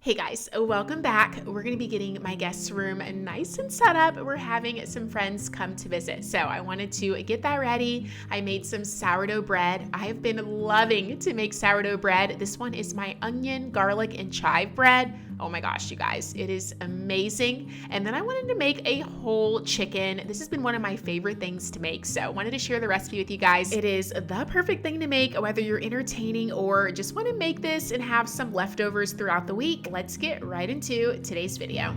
Hey guys, welcome back. We're going to be getting my guest room nice and set up. We're having some friends come to visit. So I wanted to get that ready. I made some sourdough bread. I have been loving to make sourdough bread. This one is my onion, garlic, and chive bread. Oh my gosh, you guys, it is amazing. And then I wanted to make a whole chicken. This has been one of my favorite things to make, so I wanted to share the recipe with you guys. It is the perfect thing to make, whether you're entertaining or just want to make this and have some leftovers throughout the week. Let's get right into today's video.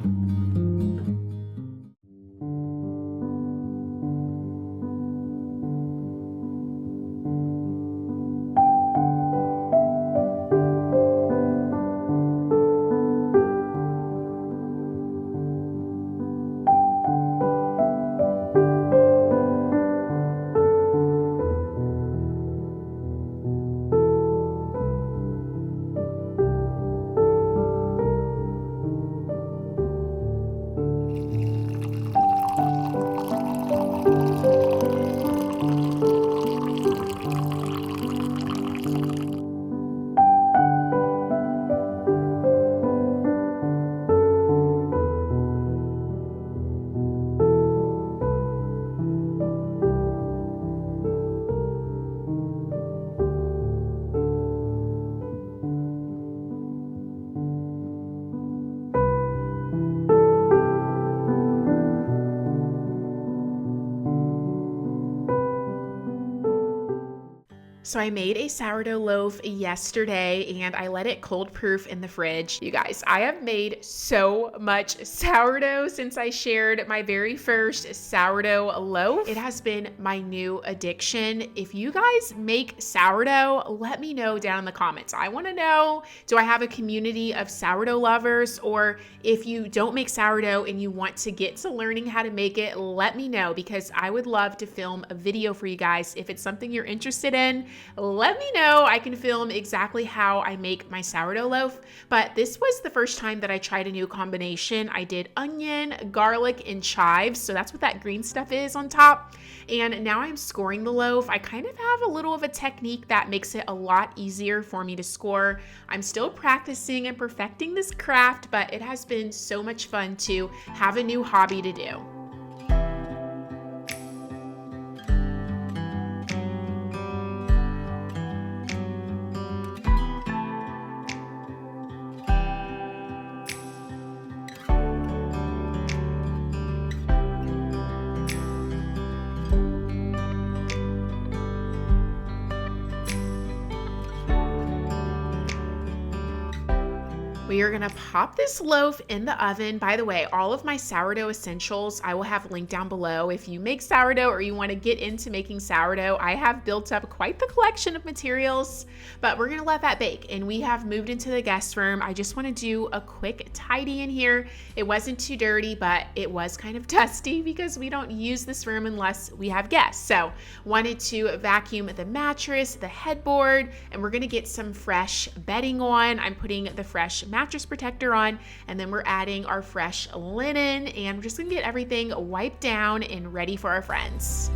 So I made a sourdough loaf yesterday and I let it cold proof in the fridge. You guys, I have made so much sourdough since I shared my very first sourdough loaf. It has been my new addiction. If you guys make sourdough, let me know down in the comments. I want to know, do I have a community of sourdough lovers? Or if you don't make sourdough and you want to get to learning how to make it, let me know, because I would love to film a video for you guys. If it's something you're interested in, let me know. I can film exactly how I make my sourdough loaf. But this was the first time that I tried a new combination. I did onion, garlic, and chives. So that's what that green stuff is on top. And now I'm scoring the loaf. I kind of have a little of a technique that makes it a lot easier for me to score. I'm still practicing and perfecting this craft, but it has been so much fun to have a new hobby to do. We are gonna pop this loaf in the oven. By the way, all of my sourdough essentials I will have linked down below. If you make sourdough or you wanna get into making sourdough, I have built up quite the collection of materials, but we're gonna let that bake. And we have moved into the guest room. I just wanna do a quick tidy in here. It wasn't too dirty, but it was kind of dusty because we don't use this room unless we have guests. So wanted to vacuum the mattress, the headboard, and we're gonna get some fresh bedding on. I'm putting the fresh mattress protector on, and then we're adding our fresh linen, and we're just gonna get everything wiped down and ready for our friends.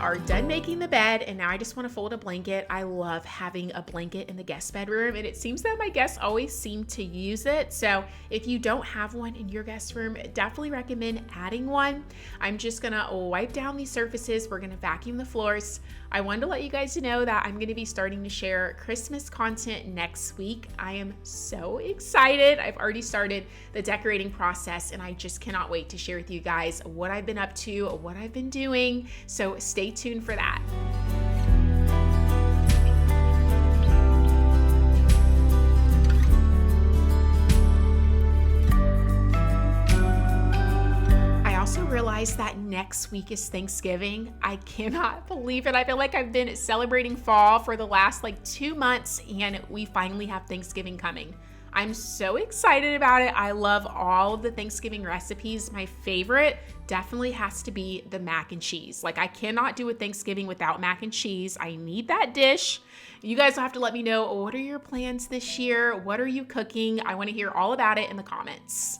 Are done making the bed, and now I just want to fold a blanket. I love having a blanket in the guest bedroom, and it seems that my guests always seem to use it. So if you don't have one in your guest room, definitely recommend adding one. I'm just gonna wipe down these surfaces. We're gonna vacuum the floors. I wanted to let you guys know that I'm gonna be starting to share Christmas content next week. I am so excited. I've already started the decorating process, and I just cannot wait to share with you guys what I've been up to, what I've been doing. So stay tuned for that. guys that next week is Thanksgiving? I cannot believe it. I feel like I've been celebrating fall for the last like 2 months and we finally have Thanksgiving coming. I'm so excited about it. I love all of the Thanksgiving recipes. My favorite definitely has to be the mac and cheese. Like, I cannot do a Thanksgiving without mac and cheese. I need that dish. You guys will have to let me know, what are your plans this year? What are you cooking? I want to hear all about it in the comments.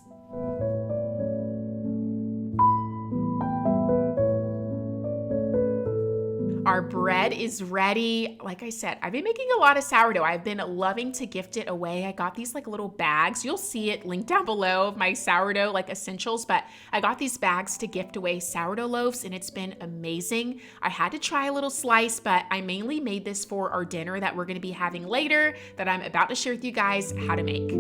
Our bread is ready. Like I said, I've been making a lot of sourdough. I've been loving to gift it away. I got these like little bags. You'll see it linked down below of my sourdough like essentials, but I got these bags to gift away sourdough loaves and it's been amazing. I had to try a little slice, but I mainly made this for our dinner that we're going to be having later that I'm about to share with you guys how to make.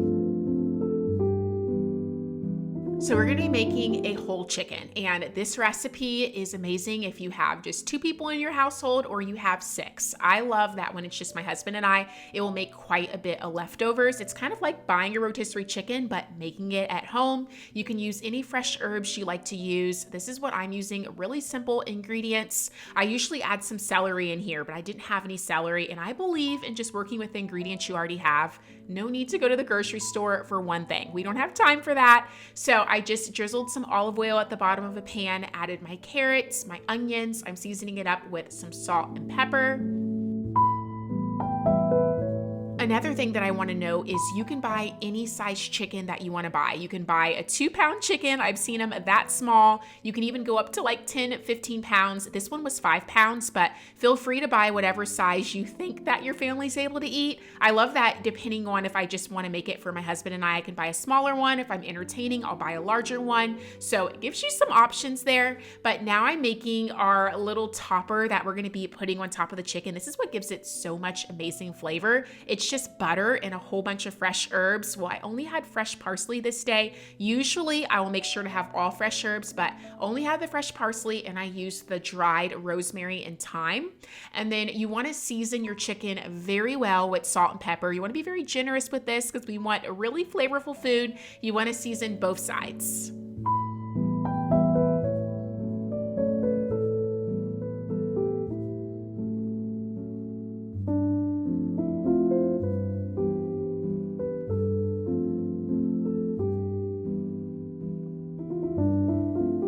So we're going to be making a whole chicken, and this recipe is amazing if you have just 2 people in your household or you have 6. I love that when it's just my husband and I, it will make quite a bit of leftovers. It's kind of like buying a rotisserie chicken, but making it at home. You can use any fresh herbs you like to use. This is what I'm using, really simple ingredients. I usually add some celery in here, but I didn't have any celery, and I believe in just working with the ingredients you already have. No need to go to the grocery store for one thing. We don't have time for that. So I just drizzled some olive oil at the bottom of a pan, added my carrots, my onions. I'm seasoning it up with some salt and pepper. Another thing that I want to know is you can buy any size chicken that you want to buy. You can buy a 2-pound chicken. I've seen them that small. You can even go up to like 10, 15 pounds. This one was 5 pounds, but feel free to buy whatever size you think that your family's able to eat. I love that depending on if I just want to make it for my husband and I can buy a smaller one. If I'm entertaining, I'll buy a larger one. So it gives you some options there. But now I'm making our little topper that we're going to be putting on top of the chicken. This is what gives it so much amazing flavor. It's just butter and a whole bunch of fresh herbs. Well, I only had fresh parsley this day. Usually I will make sure to have all fresh herbs, but only have the fresh parsley, and I use the dried rosemary and thyme. And then you want to season your chicken very well with salt and pepper. You want to be very generous with this because we want a really flavorful food. You want to season both sides.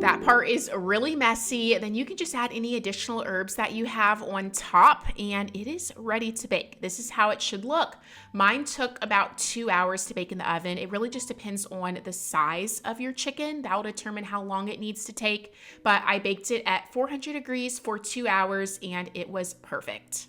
That part is really messy. Then you can just add any additional herbs that you have on top and it is ready to bake. This is how it should look. Mine took about 2 hours to bake in the oven. It really just depends on the size of your chicken. That will determine how long it needs to take. But I baked it at 400 degrees for 2 hours and it was perfect.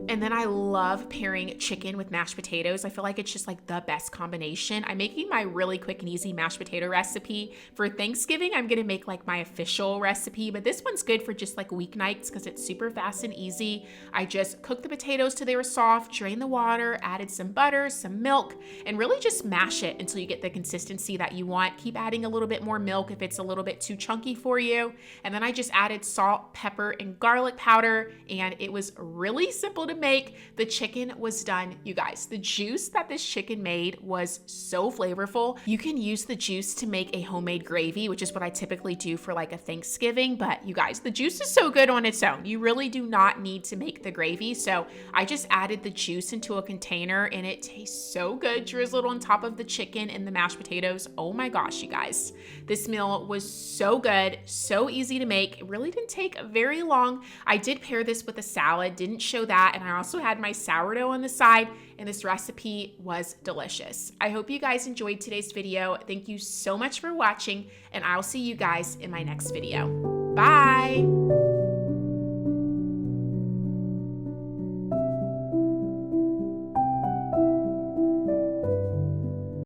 And then I love pairing chicken with mashed potatoes. I feel like it's just like the best combination. I'm making my really quick and easy mashed potato recipe. For Thanksgiving, I'm gonna make like my official recipe, but this one's good for just like weeknights because it's super fast and easy. I just cooked the potatoes till they were soft, drained the water, added some butter, some milk, and really just mash it until you get the consistency that you want. Keep adding a little bit more milk if it's a little bit too chunky for you. And then I just added salt, pepper, and garlic powder, and it was really simple to make. The chicken was done, you guys. The juice that this chicken made was so flavorful. You can use the juice to make a homemade gravy, which is what I typically do for like a Thanksgiving, but you guys, the juice is so good on its own. You really do not need to make the gravy. So I just added the juice into a container and it tastes so good, drizzled on top of the chicken and the mashed potatoes. Oh my gosh, you guys. This meal was so good, so easy to make. It really didn't take very long. I did pair this with a salad, didn't show that, and I also had my sourdough on the side, and this recipe was delicious. I hope you guys enjoyed today's video. Thank you so much for watching, and I'll see you guys in my next video. Bye!